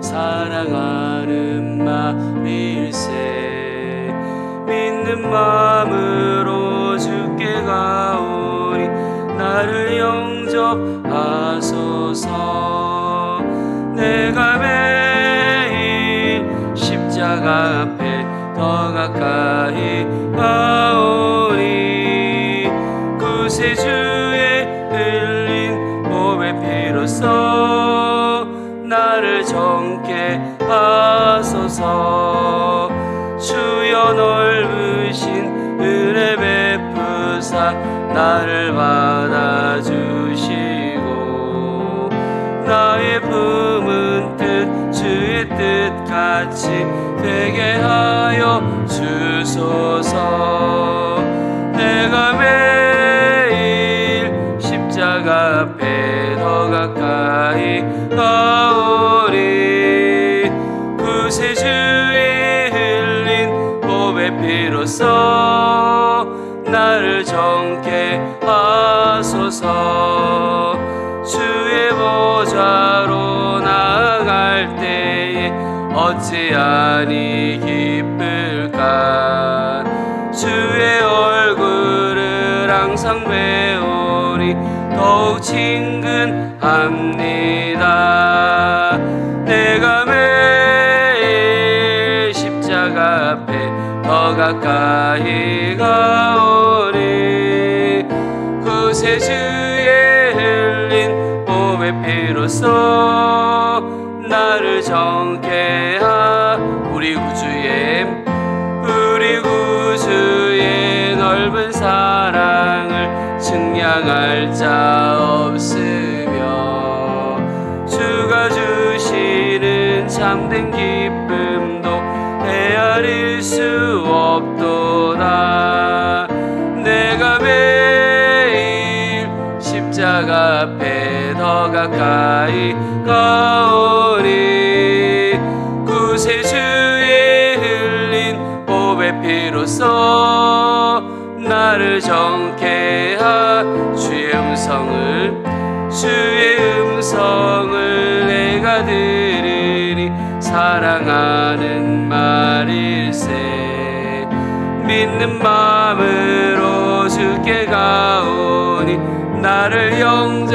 사랑하는 말일세. 믿는 마음으로 주께 가오니 나를 영접하소서. 내가 매일 십자가 앞에 더 가까이 가오니 구세주의 흘린 보배 피로써 나를 정케 하소서. 주여 넓으신 은혜 베푸사 나를 받아주시고 나의 품은 뜻 주의 뜻같이 되게 하여 주소서. 내가 매일 십자가 앞에 더 가까이 가오리 구세주의 흘린 보배 피로써 나를 정케 하소서. 주의 보좌로 나아갈 때에 어찌하니 기쁠까. 주의 얼굴을 항상 배우니 더욱 친근합니다. 내가 매일 십자가 앞에 더 가까이 가오니 구세주의 흘린 보배 피로써 나를 정케 하. 우리 구주의 넓은 사랑을 측량할 자 없으며 주가 주시는 참된 기쁨도 헤아릴 수 없도다. 내가 매일 십자가 앞에 더 가까이 가오니 구세주의 흘린 보배 피로써 나를 정케 하. 주의 음성을 내가 들으니 사랑하는 말일세. 믿는 마음으로 주께 가오니 나를 영접하소서.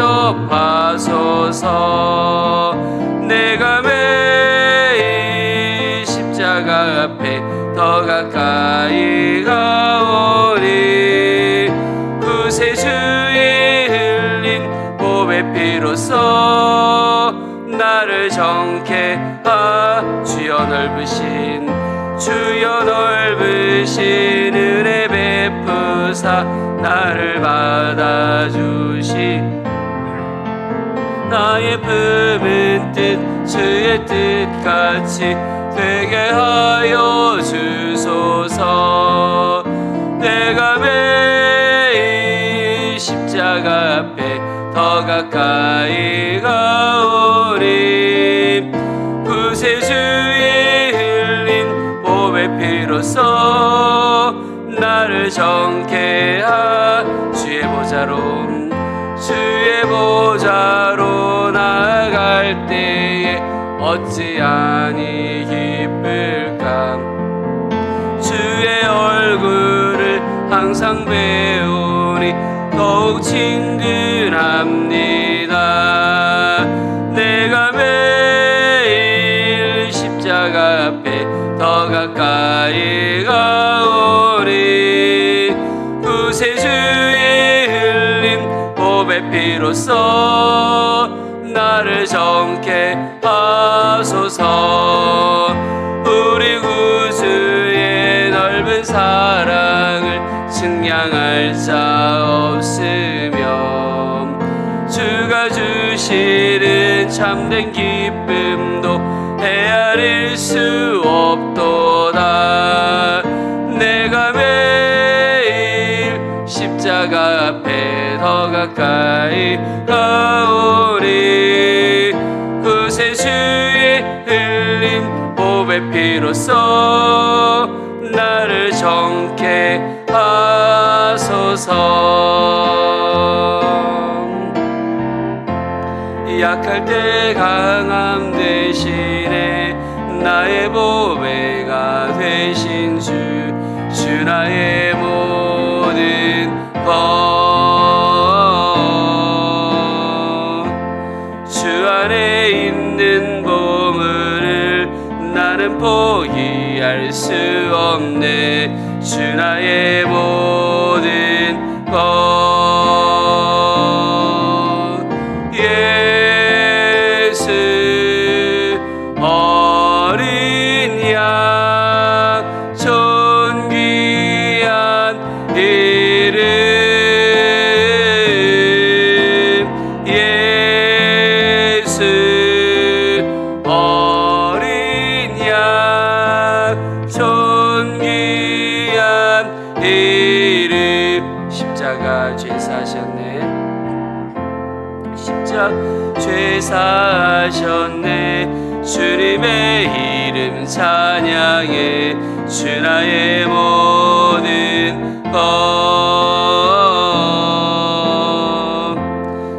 내가 매일 십자가 앞에 더 가까이 가오니 구세주의 흘린 보배 피로써 나를 정케 하. 주여 넓으신 은혜 베푸사 나를 받아주시. 나의 품은 뜻 주의 뜻같이 되게 하여 주소서. 내가 매일 십자가 앞에 더 가까이 가오니 구세주의 흘린 보배 피로써 나를 정케 하. 주의 보좌로 나아갈 때에 어찌하니 기쁠까. 주의 얼굴을 항상 배우니 더욱 친근합니다. 내가 매일 십자가 앞에 더 가까이 가오니 구세주의 흘린 보배 피로써 나를 정케 하소서. 우리 구주의 넓은 사랑을 측량할 자 없으며 주가 주시는 참된 기쁨도 헤아릴 수 없도다. 내가 매일 십자가 앞에 더 가까이 가오니 구세주의 흘린 보배 피로써 나를 정케 하소서. 약할 때 강함 대신에 나의 모든 것 주 안에 있는 보물을 나는 포기할 수 없네. 주 나의 모든 것 예수 어린 양 존귀한 이름 예수 어린 양 존귀한 이름 십자가 죄 사셨네. 죄 사셨네. 주님의 이름 찬양해. 주 나의 모든 것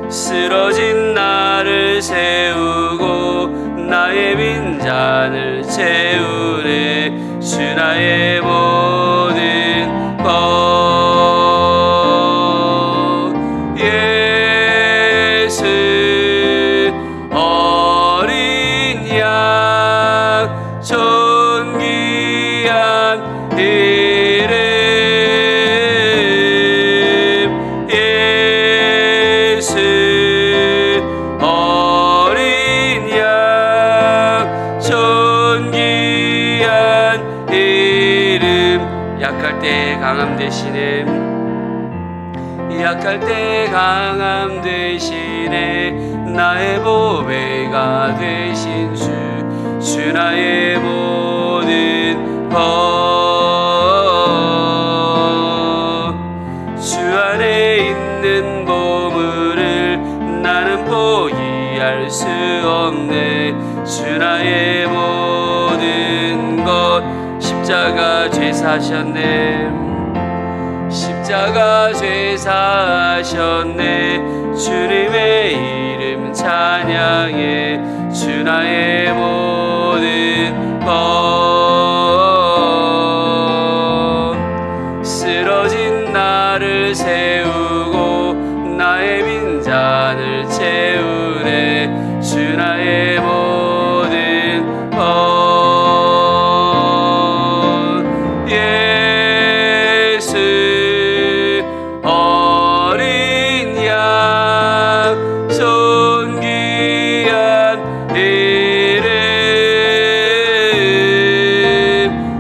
쓰러진 나를 세우고 나의 빈잔을 채우네. 주 나의 모든 것 예수 어린 양 존귀한 이름 예수 어린 양 존귀한 이름 약할 때 강함 되시네. 약할 때 강함 되시네. 나의 보배가 되신 주 나의 모든 것 주 안에 있는 보물을 나는 포기할 수 없네. 주 나의 모든 것 십자가 죄 사셨네. 십자가 죄 사셨네. 주님의 이름 찬양해. 주 나의 모든 것 쓰러진 나를 세우고 나의 빈잔을 채우네. 주 나의 모든 것 예수 어린 양 존귀한 이름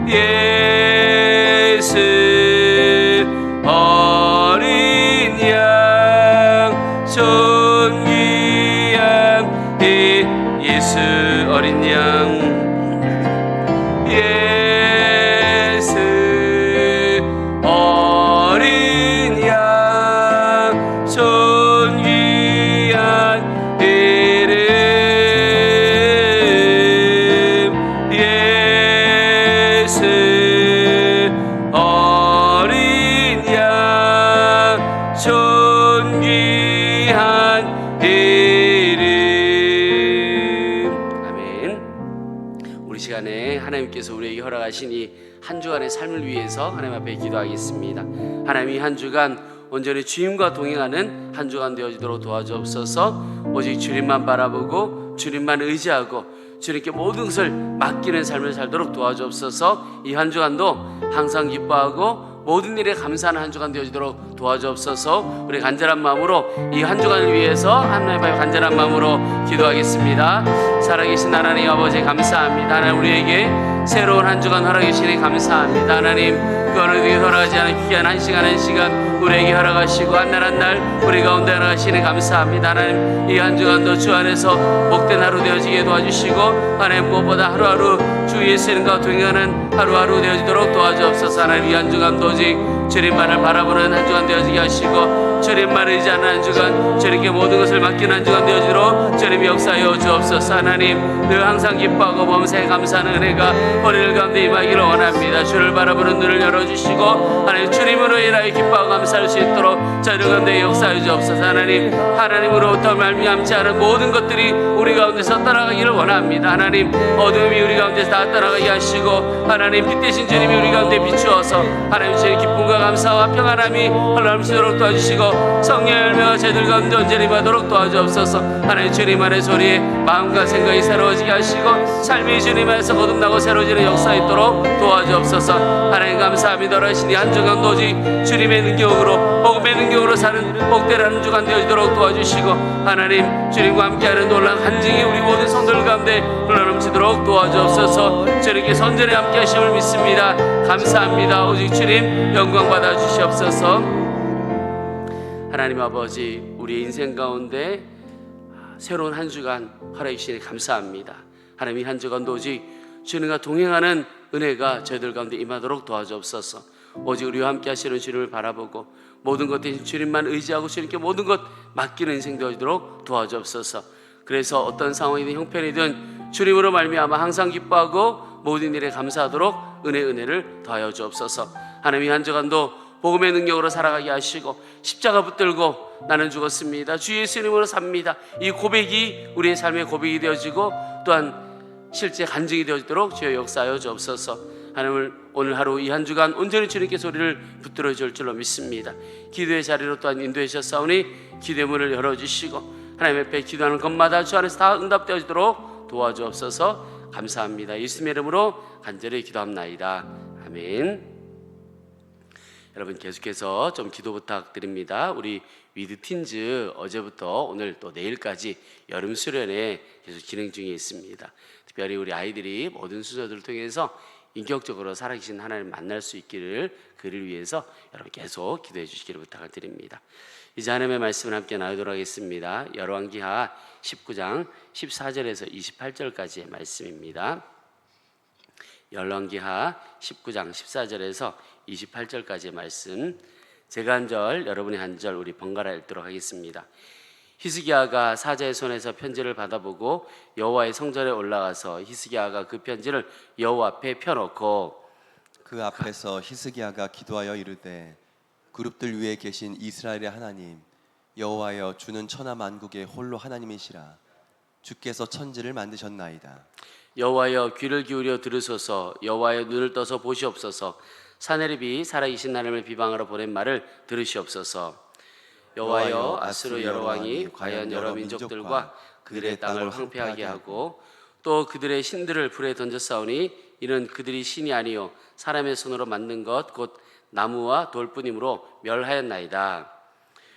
예수 어린 양 존귀한 예수 어린 양 예수 어린 양 존귀한 이름 예수 어린 양 존귀한 이름 아멘. 우리 시간에 하나님께서 우리에게 허락하신 이 한 주간의 삶을 위해서 하나님 앞에 기도하겠습니다. 하나님 이 한 주간 온전히 주님과 동행하는 한 주간 되어지도록 도와주옵소서. 오직 주님만 바라보고 주님만 의지하고 주님께 모든 것을 맡기는 삶을 살도록 도와주옵소서. 이 한 주간도 항상 기뻐하고 모든 일에 감사하는 한 주간 되어지도록 도와주옵소서. 우리 간절한 마음으로 이 한 주간을 위해서 하나님 앞에 간절한 마음으로 기도하겠습니다. 살아계신 하나님 아버지 감사합니다. 하나님 우리에게 새로운 한 주간 허락해 주시니 감사합니다. 하나님 그 어느 누구에게 허락하지 않은 귀한 한 시간 한 시간 우리에게 허락하시고 한 날 한 날 우리 가운데 허락하시니 감사합니다. 하나님 이 한 주간도 주 안에서 복된 하루 되어지게 도와주시고 하나님 무엇보다 하루하루 주 예수님과 동행하는 하루하루 되어지도록 도와주옵소서. 하나님 이 한 주간도 오직 주님만을 바라보는 한 주간 되어지게 하시고 주님만을 의지하는 한 주간, 주님께 모든 것을 맡기는 한 주간 되어지도록 주님이 역사하여 주옵소서. 하나님, 늘 항상 기뻐하고 범사에 감사하는 은혜가 우리를 가운데 임하기를 원합니다. 주를 바라보는 눈을 열어주시고 하나님, 주님으로 인하여 기뻐하고 감사할 수 있도록 저희들 가운데 역사하여 주옵소서. 하나님, 하나님으로부터 말미암지 않은 모든 것들이 우리 가운데서 떠나가기를 원합니다. 하나님, 어둠이 우리 가운데서 다 떠나가게 하시고 하나님, 빛 대신 주님이 우리 가운데 비추어서 하나님, 주의 기쁨과 감사와 평안함이 흘러넘치도록 도와주시고 성령의 열매가 저희들 가운데 온전히 임하도록 도와주옵소서. 하나님, 주님 안에 소리에 마음과 생각이 새로워지게 하시고 삶이 주님 안에서 거듭나고 새로워지는 역사 있도록 도와주옵소서. 하나님, 감사합니다. 하시니 한 주간 오직 주님의 능력으로, 복음의 능력으로 사는 복된 한 주간 되어지도록 도와주시고 하나님, 주님과 함께하는 놀라운 간증이 우리 모든 성도들 가운데 흘러넘치도록 도와주옵소서. 주님께 선전에 함께 하심을 믿습니다. 감사합니다. 오직 주님 영광 받아 주시옵소서. 하나님 아버지, 우리의 인생 가운데 새로운 한 주간 허락해 주시니 감사합니다. 하나님, 이 한 주간도 오직 주님과 동행하는 은혜가 저희들 가운데 임하도록 도와주옵소서. 오직 우리와 함께 하시는 주님을 바라보고 모든 것 대신 주님만 의지하고 주님께 모든 것 맡기는 인생 되어지도록 도와주옵소서. 그래서 어떤 상황이든 형편이든 주님으로 말미암아 항상 기뻐하고 모든 일에 감사하도록 은혜를 더하여 주옵소서. 하나님, 이 한 주간도 복음의 능력으로 살아가게 하시고 십자가 붙들고 나는 죽었습니다, 주 예수님으로 삽니다, 이 고백이 우리의 삶의 고백이 되어지고 또한 실제 간증이 되어지도록 주여 역사하여 주옵소서. 하나님을 오늘 하루 이 한 주간 온전히 주님께 소리를 붙들어 줄 줄로 믿습니다. 기도의 자리로 또한 인도해 주셨사오니 기도의 문을 열어주시고 하나님 앞에 기도하는 것마다 주 안에서 다 응답되어지도록 도와주옵소서. 감사합니다. 예수님의 이름으로 간절히 기도합나이다. 아멘. 여러분, 계속해서 좀 기도 부탁드립니다. 우리 위드틴즈 어제부터 오늘 또 내일까지 여름 수련회 계속 진행 중에 있습니다. 특별히 우리 아이들이 모든 순서들을 통해서 인격적으로 살아계신 하나님 만날 수 있기를, 그를 위해서 여러분 계속 기도해 주시기를 부탁을 드립니다. 이제 하나님의 말씀을 함께 나누도록 하겠습니다. 열왕기하 19장 14절에서 28절까지의 말씀입니다. 열왕기하 19장 14절에서 28절까지의 말씀, 제가 한 절, 여러분이 한 절 우리 번갈아 읽도록 하겠습니다. 히스기야가 사자의 손에서 편지를 받아보고 여호와의 성전에 올라가서 히스기야가 그 편지를 여호와 앞에 펴놓고 그 앞에서 히스기야가 기도하여 이르되, 그룹들 위에 계신 이스라엘의 하나님 여호와여, 주는 천하 만국의 홀로 하나님이시라. 주께서 천지를 만드셨나이다. 여호와여, 귀를 기울여 들으소서. 여호와여, 눈을 떠서 보시옵소서. 사내립이 살아계신 하나님을 비방하러 보낸 말을 들으시옵소서. 여호와여, 아수르 여러 왕이 과연 여러 민족들과 그들의 땅을 황폐하게 하고 또 그들의 신들을 불에 던졌사오니 이는 그들이 신이 아니요 사람의 손으로 만든 것 곧 나무와 돌뿐이므로 멸하였나이다.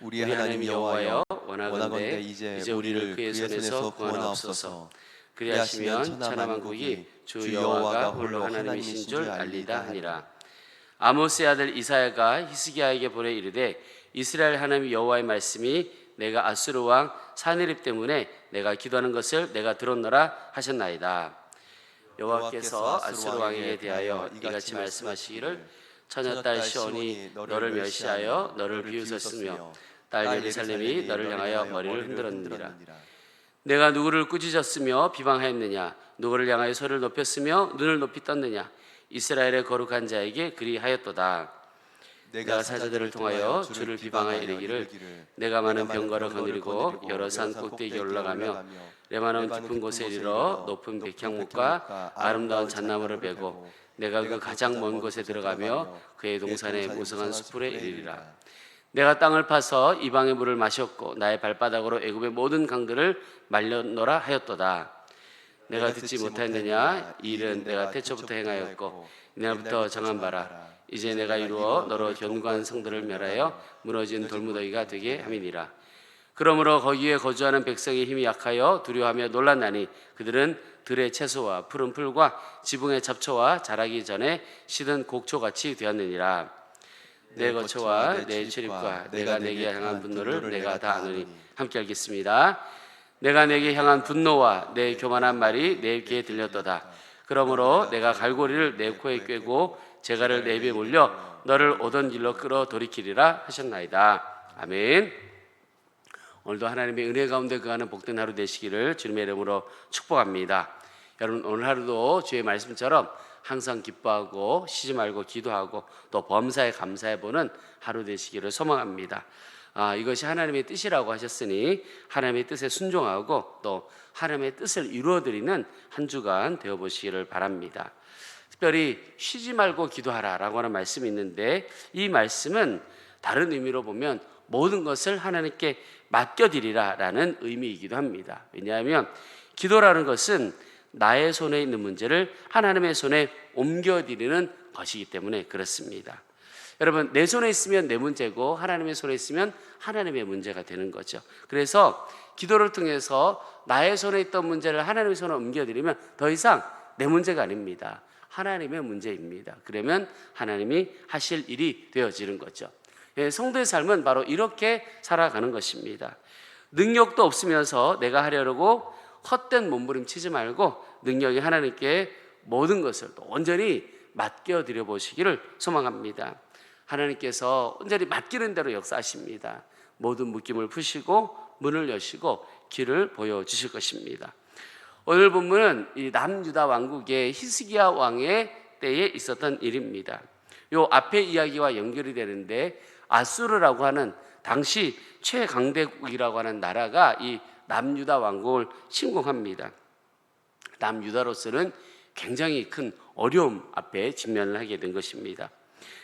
우리 하나님 여호와여, 원하건대 이제 우리를 그의 손에서 구원하옵소서. 그리하시면 천하 만국이 주 여호와가 홀로 하나님이신 줄 알리다 하니라. 아모스의 아들 이사야가 히스기야에게 보내 이르되, 이스라엘 하나님 여호와의 말씀이 내가 아수르 왕 사네립 때문에 내가 기도하는 것을 내가 들었노라 하셨나이다. 여호와께서 아수르 왕에게 대하여 이같이 말씀하시기를, 처녀딸 시온이 너를 멸시하여 너를 비웃었으며 딸 예루살렘이 너를 향하여 머리를 흔들었느니라. 내가 누구를 꾸짖었으며 비방하였느냐? 누구를 향하여 소리를 높였으며 눈을 높이 떴느냐? 이스라엘의 거룩한 자에게 그리하였도다. 내가 사자들을 통하여 주를 비방하여 이르기를, 내가 많은 병거를 거느리고 여러 산 꼭대기에 올라가며 레바논 깊은 곳에 이르러 높은 백향목과 아름다운 잣나무를 베고 내가 그 가장 먼 곳에 들어가며 그의 동산의 무성한 숲풀에 이르리라. 내가 땅을 파서 이방의 물을 마셨고 나의 발바닥으로 애굽의 모든 강들을 말렸노라 하였도다. 내가 듣지 못하였느냐? 이 일은 내가 태초부터 행하였고 이날부터 정한 바라. 이제 내가 이루어 너로 견고한 성들을 멸하여 무너진 돌무더기가 되게 함이니라. 그러므로 거기에 거주하는 백성의 힘이 약하여 두려워하며 놀랐나니 그들은 들의 채소와 푸른 풀과 지붕의 잡초와 자라기 전에 시든 곡초같이 되었느니라. 내 거처와 내 출입과 내가 내게 향한 분노를 내가 다 아노니. 함께 읽겠습니다. 내가 내게 향한 분노와 내 교만한 말이 내 귀에 들렸도다. 그러므로 내가 갈고리를 내 코에 꿰고 재갈을 내 입에 물려 너를 오던 길로 끌어 돌이키리라 하셨나이다. 아멘. 오늘도 하나님의 은혜 가운데 거하는 복된 하루 되시기를 주님의 이름으로 축복합니다. 여러분, 오늘 하루도 주의 말씀처럼 항상 기뻐하고 쉬지 말고 기도하고 또 범사에 감사해보는 하루 되시기를 소망합니다. 이것이 하나님의 뜻이라고 하셨으니 하나님의 뜻에 순종하고 또 하나님의 뜻을 이루어드리는 한 주간 되어보시기를 바랍니다. 특별히 쉬지 말고 기도하라라고 하는 말씀이 있는데, 이 말씀은 다른 의미로 보면 모든 것을 하나님께 맡겨드리라라는 의미이기도 합니다. 왜냐하면 기도라는 것은 나의 손에 있는 문제를 하나님의 손에 옮겨드리는 것이기 때문에 그렇습니다. 여러분, 내 손에 있으면 내 문제고 하나님의 손에 있으면 하나님의 문제가 되는 거죠. 그래서 기도를 통해서 나의 손에 있던 문제를 하나님의 손에 옮겨드리면 더 이상 내 문제가 아닙니다. 하나님의 문제입니다. 그러면 하나님이 하실 일이 되어지는 거죠. 성도의 삶은 바로 이렇게 살아가는 것입니다. 능력도 없으면서 내가 하려고 헛된 몸부림치지 말고 능력이 하나님께 모든 것을 또 온전히 맡겨드려 보시기를 소망합니다. 하나님께서 온전히 맡기는 대로 역사하십니다. 모든 묶임을 푸시고 문을 여시고 길을 보여주실 것입니다. 오늘 본문은 이 남유다 왕국의 히스기야 왕의 때에 있었던 일입니다. 요 앞에 이야기와 연결이 되는데, 아수르라고 하는 당시 최강대국이라고 하는 나라가 이 남유다 왕국을 침공합니다. 남유다로서는 굉장히 큰 어려움 앞에 직면을 하게 된 것입니다.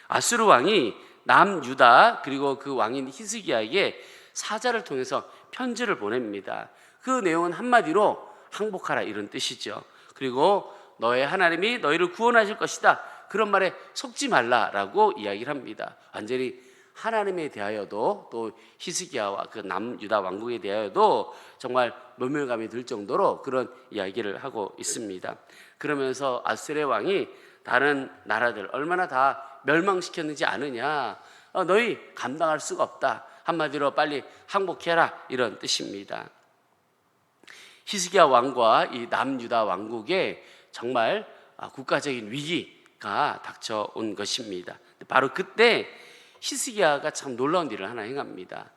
아수르 왕이 남유다 그리고 그 왕인 히스기야에게 사자를 통해서 편지를 보냅니다. 그 내용은 한마디로 항복하라 이런 뜻이죠. 그리고 너의 하나님이 너희를 구원하실 것이다, 그런 말에 속지 말라라고 이야기를 합니다. 완전히 하나님에 대하여도 또 히스기야와 그 남유다 왕국에 대하여도 정말 모멸감이 들 정도로 그런 이야기를 하고 있습니다. 그러면서 아수르 왕이 다른 나라들 얼마나 다 멸망시켰는지 아느냐, 너희 감당할 수가 없다, 한마디로 빨리 항복해라 이런 뜻입니다. 히스기야 왕과 이 남유다 왕국에 정말 국가적인 위기가 닥쳐온 것입니다. 바로 그때 히스기야가 참 놀라운 일을 하나 행합니다.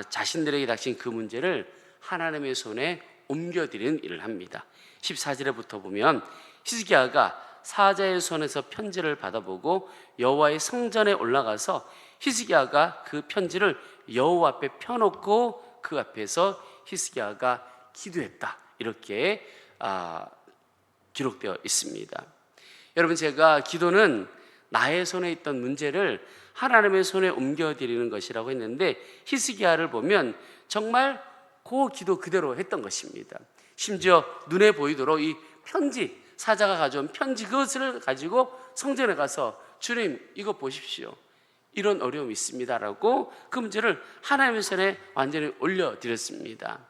자신들에게 닥친 그 문제를 하나님의 손에 옮겨드리는 일을 합니다. 14절에부터 보면 히스기야가 사자의 손에서 편지를 받아보고 여호와의 성전에 올라가서 히스기야가 그 편지를 여호와 앞에 펴놓고 그 앞에서 히스기야가 기도했다, 이렇게 기록되어 있습니다. 여러분, 제가 기도는 나의 손에 있던 문제를 하나님의 손에 옮겨드리는 것이라고 했는데, 히스기야를 보면 정말 그 기도 그대로 했던 것입니다. 심지어 눈에 보이도록 이 편지, 사자가 가져온 편지, 그것을 가지고 성전에 가서 주님 이거 보십시오, 이런 어려움이 있습니다라고 그 문제를 하나님의 손에 완전히 올려드렸습니다.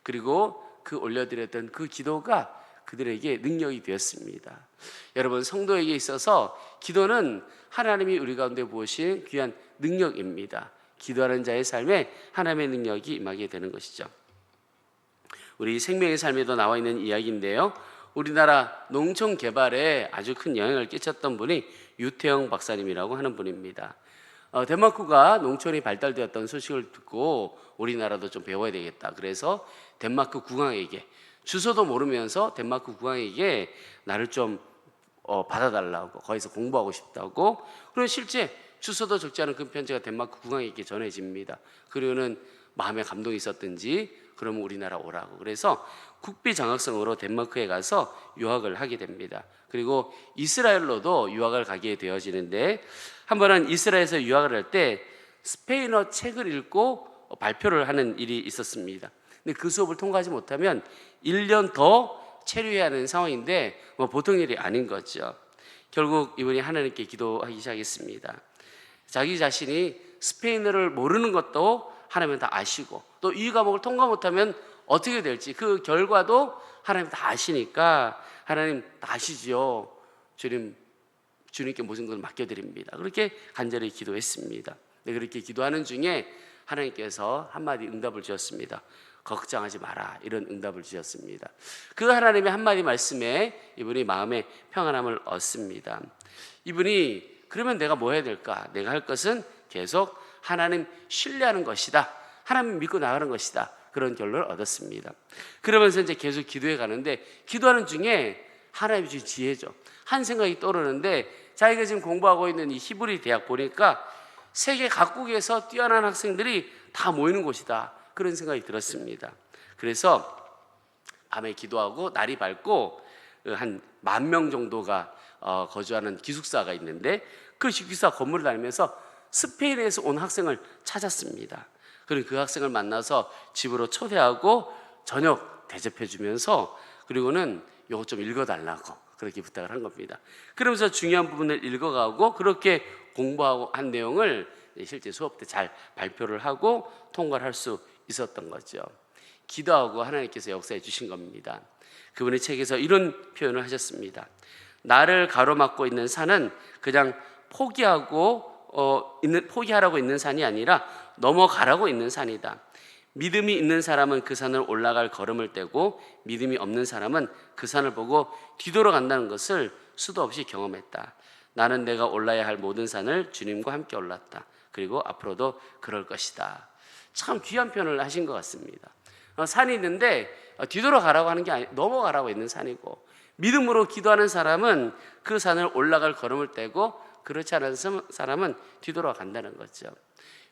그리고 그 올려드렸던 그 기도가 그들에게 능력이 되었습니다. 여러분, 성도에게 있어서 기도는 하나님이 우리 가운데 부으신 귀한 능력입니다. 기도하는 자의 삶에 하나님의 능력이 임하게 되는 것이죠. 우리 생명의 삶에도 나와 있는 이야기인데요, 우리나라 농촌 개발에 아주 큰 영향을 끼쳤던 분이 유태영 박사님이라고 하는 분입니다. 덴마크가 농촌이 발달되었던 소식을 듣고 우리나라도 좀 배워야 되겠다, 그래서 덴마크 국왕에게, 주소도 모르면서 덴마크 국왕에게 나를 좀 받아달라고, 거기서 공부하고 싶다고, 그리고 실제 주소도 적지 않은 그 편지가 덴마크 국왕에게 전해집니다. 그리고는 마음에 감동이 있었든지 그러면 우리나라 오라고, 그래서 국비 장학생으로 덴마크에 가서 유학을 하게 됩니다. 그리고 이스라엘로도 유학을 가게 되어지는데, 한 번은 이스라엘에서 유학을 할 때 스페인어 책을 읽고 발표를 하는 일이 있었습니다. 근데 그 수업을 통과하지 못하면 1년 더 체류해야 하는 상황인데 보통 일이 아닌 거죠. 결국 이분이 하나님께 기도하기 시작했습니다. 자기 자신이 스페인어를 모르는 것도 하나님은 다 아시고, 또 이 과목을 통과 못하면 어떻게 될지 그 결과도 하나님 다 아시니까, 하나님 다 아시지요, 주님께 모든 것을 맡겨드립니다, 그렇게 간절히 기도했습니다. 그렇게 기도하는 중에 하나님께서 한마디 응답을 주셨습니다. 걱정하지 마라, 이런 응답을 주셨습니다. 그 하나님의 한마디 말씀에 이분이 마음의 평안함을 얻습니다. 이분이 그러면 내가 뭐 해야 될까? 내가 할 것은 계속 하나님 신뢰하는 것이다. 하나님 믿고 나가는 것이다. 그런 결론을 얻었습니다. 그러면서 이제 계속 기도해 가는데, 기도하는 중에 하나님이 주신 지혜죠. 한 생각이 떠오르는데, 자기가 지금 공부하고 있는 이 히브리 대학 보니까 세계 각국에서 뛰어난 학생들이 다 모이는 곳이다. 그런 생각이 들었습니다. 그래서 밤에 기도하고 날이 밝고 한 10,000명 정도가 거주하는 기숙사가 있는데, 그 기숙사 건물을 다니면서 스페인에서 온 학생을 찾았습니다. 그리고 그 학생을 만나서 집으로 초대하고 저녁 대접해 주면서, 그리고는 이거 좀 읽어달라고 그렇게 부탁을 한 겁니다. 그러면서 중요한 부분을 읽어가고 그렇게 공부하고 한 내용을 실제 수업 때 잘 발표를 하고 통과를 할 수 있었던 거죠. 기도하고 하나님께서 역사해 주신 겁니다. 그분의 책에서 이런 표현을 하셨습니다. 나를 가로막고 있는 산은 그냥 포기하라고 있는 산이 아니라 넘어가라고 있는 산이다. 믿음이 있는 사람은 그 산을 올라갈 걸음을 떼고, 믿음이 없는 사람은 그 산을 보고 뒤돌아간다는 것을 수도 없이 경험했다. 나는 내가 올라야 할 모든 산을 주님과 함께 올랐다. 그리고 앞으로도 그럴 것이다. 참 귀한 표현을 하신 것 같습니다. 산이 있는데 뒤돌아가라고 하는 게 아니라 넘어가라고 있는 산이고, 믿음으로 기도하는 사람은 그 산을 올라갈 걸음을 떼고, 그렇지 않은 사람은 뒤돌아간다는 거죠.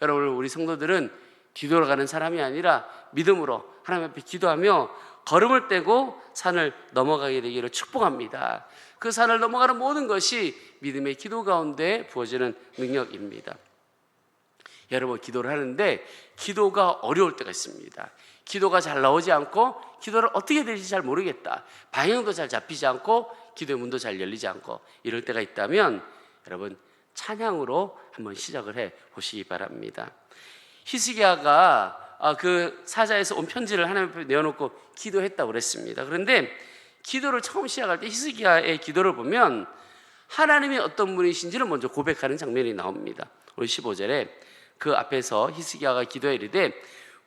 여러분, 우리 성도들은 뒤돌아가는 사람이 아니라 믿음으로 하나님 앞에 기도하며 걸음을 떼고 산을 넘어가게 되기를 축복합니다. 그 산을 넘어가는 모든 것이 믿음의 기도 가운데 부어지는 능력입니다. 여러분, 기도를 하는데 기도가 어려울 때가 있습니다. 기도가 잘 나오지 않고, 기도를 어떻게 될지 잘 모르겠다, 방향도 잘 잡히지 않고, 기도의 문도 잘 열리지 않고, 이럴 때가 있다면 여러분, 찬양으로 한번 시작을 해 보시기 바랍니다. 히스기야가 그 사자에서 온 편지를 하나님 앞에 내어놓고 기도했다고 그랬습니다. 그런데 기도를 처음 시작할 때 히스기야의 기도를 보면 하나님이 어떤 분이신지를 먼저 고백하는 장면이 나옵니다. 우리 15절에 그 앞에서 히스기야가 기도해 이르되,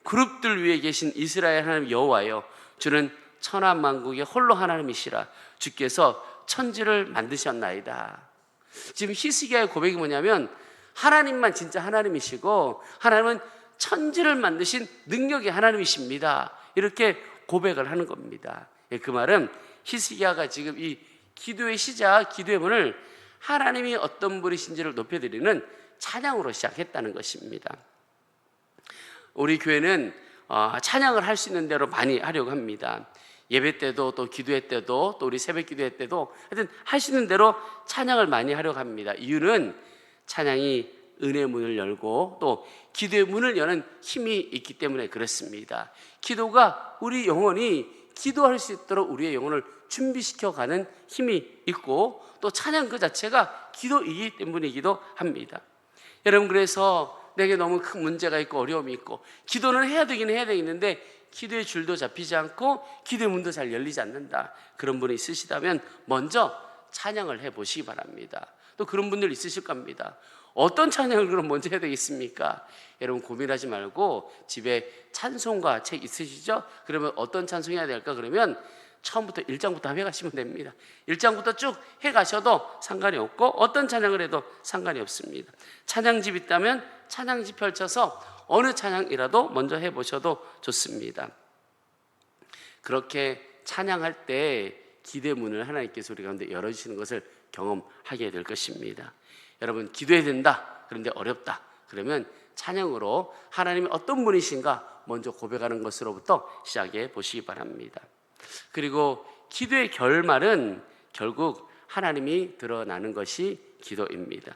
그룹들 위에 계신 이스라엘 하나님 여호와여, 주는 천하 만국의 홀로 하나님이시라. 주께서 천지를 만드셨나이다. 지금 히스기야의 고백이 뭐냐면, 하나님만 진짜 하나님이시고 하나님은 천지를 만드신 능력의 하나님이십니다. 이렇게 고백을 하는 겁니다. 그 말은 히스기야가 지금 이 기도의 시작, 기도의 문을 하나님이 어떤 분이신지를 높여드리는 찬양으로 시작했다는 것입니다. 우리 교회는 찬양을 할 수 있는 대로 많이 하려고 합니다. 예배 때도, 또 기도회 때도, 또 우리 새벽 기도회 때도, 하여튼 할 수 있는 대로 찬양을 많이 하려고 합니다. 이유는 찬양이 은혜의 문을 열고 또 기도의 문을 여는 힘이 있기 때문에 그렇습니다. 기도가 우리 영혼이 기도할 수 있도록 우리의 영혼을 준비시켜가는 힘이 있고, 또 찬양 그 자체가 기도이기 때문이기도 합니다. 여러분, 그래서 내게 너무 큰 문제가 있고 어려움이 있고, 기도는 해야 되긴 해야 되겠는데 기도의 줄도 잡히지 않고 기도의 문도 잘 열리지 않는다, 그런 분이 있으시다면 먼저 찬양을 해보시기 바랍니다. 또 그런 분들 있으실 겁니다. 어떤 찬양을 그럼 먼저 해야 되겠습니까? 여러분, 고민하지 말고 집에 찬송가 책 있으시죠? 그러면 어떤 찬송 해야 될까? 그러면 처음부터 1장부터 해가시면 됩니다. 1장부터 쭉 해가셔도 상관이 없고, 어떤 찬양을 해도 상관이 없습니다. 찬양집 있다면 찬양집 펼쳐서 어느 찬양이라도 먼저 해보셔도 좋습니다. 그렇게 찬양할 때 기도의 문을 하나님께서 우리 가운데 열어주시는 것을 경험하게 될 것입니다. 여러분, 기도해야 된다, 그런데 어렵다, 그러면 찬양으로 하나님이 어떤 분이신가 먼저 고백하는 것으로부터 시작해 보시기 바랍니다. 그리고 기도의 결말은 결국 하나님이 드러나는 것이 기도입니다.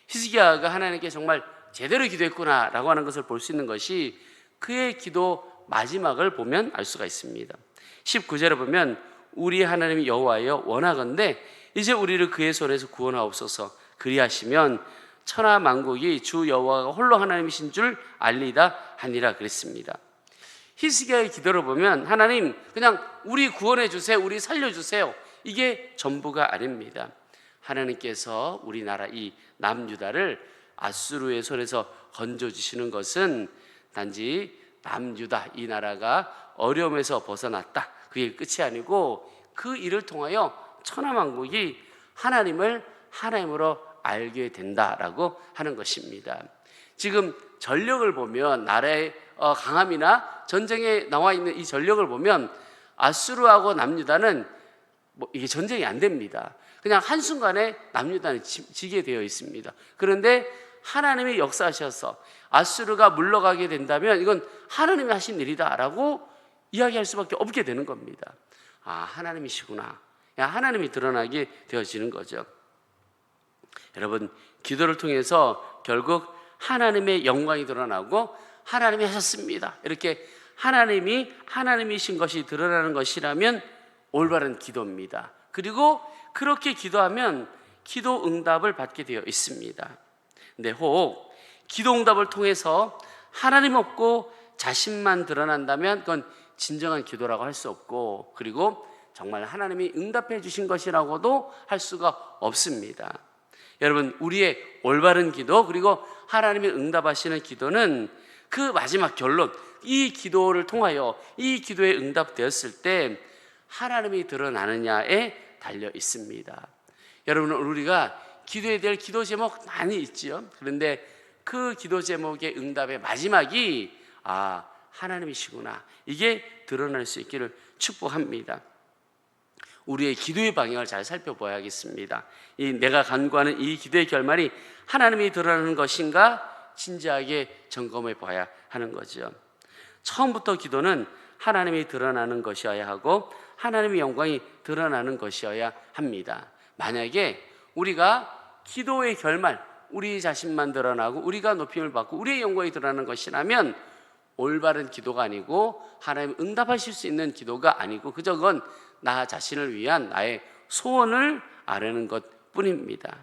히스기야가 하나님께 정말 제대로 기도했구나 라고 하는 것을 볼 수 있는 것이 그의 기도 마지막을 보면 알 수가 있습니다. 19절에 보면, 우리 하나님 여호와여, 원하건대 이제 우리를 그의 손에서 구원하옵소서. 그리하시면 천하 만국이 주 여호와가 홀로 하나님이신 줄 알리다 하니라 그랬습니다. 히스기야의 기도를 보면 하나님 그냥 우리 구원해 주세요, 우리 살려 주세요, 이게 전부가 아닙니다. 하나님께서 우리나라 이 남유다를 아수르의 손에서 건져주시는 것은 단지 남유다 이 나라가 어려움에서 벗어났다, 그게 끝이 아니고 그 일을 통하여 천하만국이 하나님을 하나님으로 알게 된다라고 하는 것입니다. 지금 전력을 보면 나라의 강함이나 전쟁에 나와 있는 이 전력을 보면 아수르하고 남유다는 이게 전쟁이 안 됩니다. 그냥 한순간에 남유다는 지게 되어 있습니다. 그런데 하나님이 역사하셔서 아수르가 물러가게 된다면 이건 하나님이 하신 일이다라고 이야기할 수밖에 없게 되는 겁니다. 아, 하나님이시구나. 하나님이 드러나게 되어지는 거죠. 여러분, 기도를 통해서 결국 하나님의 영광이 드러나고 하나님이 하셨습니다, 이렇게 하나님이신 것이 드러나는 것이라면 올바른 기도입니다. 그리고 그렇게 기도하면 기도 응답을 받게 되어 있습니다. 근데 혹 기도 응답을 통해서 하나님 없고 자신만 드러난다면 그건 진정한 기도라고 할 수 없고, 그리고 정말 하나님이 응답해 주신 것이라고도 할 수가 없습니다. 여러분, 우리의 올바른 기도 그리고 하나님이 응답하시는 기도는 그 마지막 결론, 이 기도를 통하여 이 기도에 응답되었을 때 하나님이 드러나느냐에 달려 있습니다. 여러분, 우리가 기도해야 될 기도 제목 많이 있지요. 그런데 그 기도 제목의 응답의 마지막이 하나님이시구나, 이게 드러날 수 있기를 축복합니다. 우리의 기도의 방향을 잘 살펴봐야겠습니다. 내가 간구하는 이 기도의 결말이 하나님이 드러나는 것인가 진지하게 점검해 봐야 하는 거죠. 처음부터 기도는 하나님이 드러나는 것이어야 하고 하나님의 영광이 드러나는 것이어야 합니다. 만약에 우리가 기도의 결말, 우리 자신만 드러나고 우리가 높임을 받고 우리의 영광이 드러나는 것이라면 올바른 기도가 아니고 하나님 응답하실 수 있는 기도가 아니고 그저 그건 나 자신을 위한 나의 소원을 아뢰는 것 뿐입니다.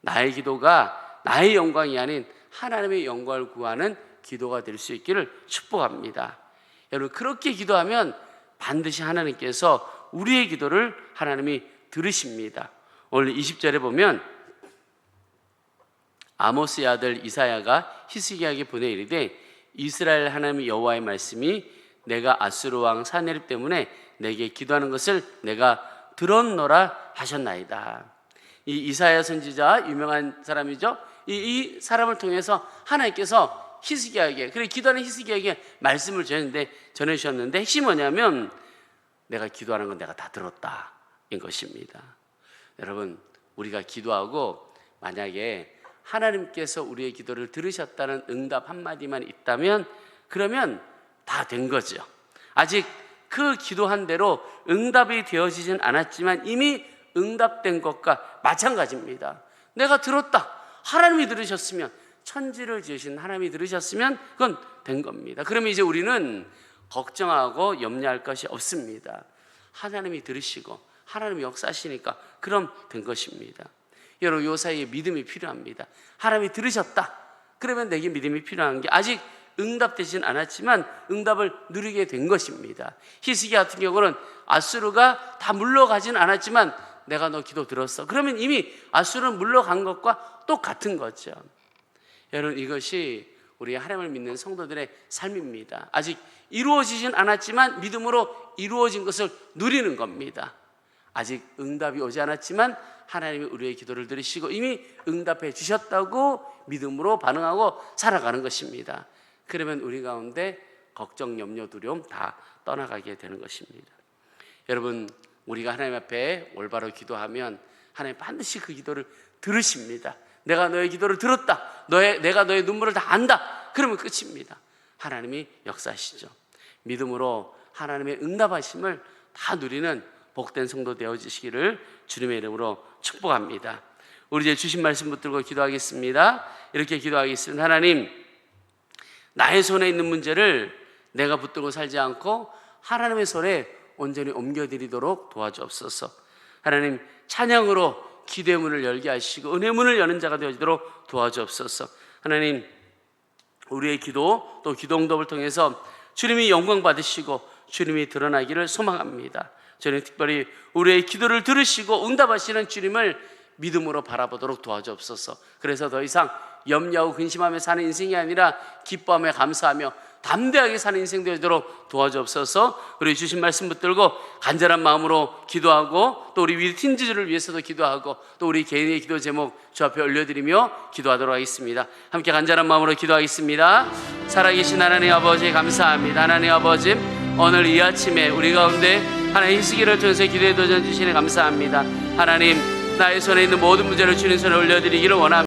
나의 기도가 나의 영광이 아닌 하나님의 영광을 구하는 기도가 될 수 있기를 축복합니다. 여러분, 그렇게 기도하면 반드시 하나님께서 우리의 기도를 하나님이 들으십니다. 오늘 20절에 보면 아모스의 아들 이사야가 히스기야에게 보내 이르되 이스라엘 하나님 여호와의 말씀이 내가 아수르 왕 사네립 때문에 내게 기도하는 것을 내가 들었노라 하셨나이다. 이 이사야 선지자 유명한 사람이죠. 이 사람을 통해서 하나님께서 히스기야에게, 그래 기도하는 히스기야에게 말씀을 전해주셨는데 핵심이 뭐냐면 내가 기도하는 건 내가 다 들었다 인 것입니다. 여러분, 우리가 기도하고 만약에 하나님께서 우리의 기도를 들으셨다는 응답 한마디만 있다면 그러면 다 된 거죠. 아직 그 기도한 대로 응답이 되어지진 않았지만 이미 응답된 것과 마찬가지입니다. 내가 들었다, 하나님이 들으셨으면, 천지를 지으신 하나님이 들으셨으면 그건 된 겁니다. 그러면 이제 우리는 걱정하고 염려할 것이 없습니다. 하나님이 들으시고 하나님이 역사하시니까 그럼 된 것입니다. 여러분, 요 사이에 믿음이 필요합니다. 하나님이 들으셨다, 그러면 내게 믿음이 필요한 게 아직 응답되진 않았지만 응답을 누리게 된 것입니다. 히스기야 같은 경우는 아수르가 다 물러가진 않았지만 내가 너 기도 들었어, 그러면 이미 아수르는 물러간 것과 똑같은 거죠. 여러분, 이것이 우리 하나님을 믿는 성도들의 삶입니다. 아직 이루어지진 않았지만 믿음으로 이루어진 것을 누리는 겁니다. 아직 응답이 오지 않았지만 하나님이 우리의 기도를 들으시고 이미 응답해 주셨다고 믿음으로 반응하고 살아가는 것입니다. 그러면 우리 가운데 걱정, 염려, 두려움 다 떠나가게 되는 것입니다. 여러분, 우리가 하나님 앞에 올바로 기도하면 하나님 반드시 그 기도를 들으십니다. 내가 너의 기도를 들었다, 내가 너의 눈물을 다 안다, 그러면 끝입니다. 하나님이 역사하시죠. 믿음으로 하나님의 응답하심을 다 누리는 복된 성도 되어지시기를 주님의 이름으로 축복합니다. 우리 이제 주신 말씀 붙들고 기도하겠습니다. 이렇게 기도하겠습니다. 하나님, 나의 손에 있는 문제를 내가 붙들고 살지 않고 하나님의 손에 온전히 옮겨드리도록 도와주옵소서. 하나님, 찬양으로 기도의 문을 열게 하시고 은혜의 문을 여는 자가 되어지도록 도와주옵소서. 하나님, 우리의 기도 또 기도 응답을 통해서 주님이 영광 받으시고 주님이 드러나기를 소망합니다. 저는 특별히 우리의 기도를 들으시고 응답하시는 주님을 믿음으로 바라보도록 도와주옵소서. 그래서 더 이상 염려하고 근심하며 사는 인생이 아니라 기뻐하며 감사하며 담대하게 사는 인생 되도록 도와주옵소서. 우리 주신 말씀 붙들고 간절한 마음으로 기도하고 또 우리 위팀즈를 위해서도 기도하고 또 우리 개인의 기도 제목 주 앞에 올려드리며 기도하도록 하겠습니다. 함께 간절한 마음으로 기도하겠습니다. 살아계신 하나님 아버지 감사합니다. 하나님 아버지, 오늘 이 아침에 우리 가운데 하나님 희스기를 통해서 기도의 도전 주시니 감사합니다. 하나님, 나의 손에 있는 모든 문제를 주님 손에 올려드리기를 원합니다.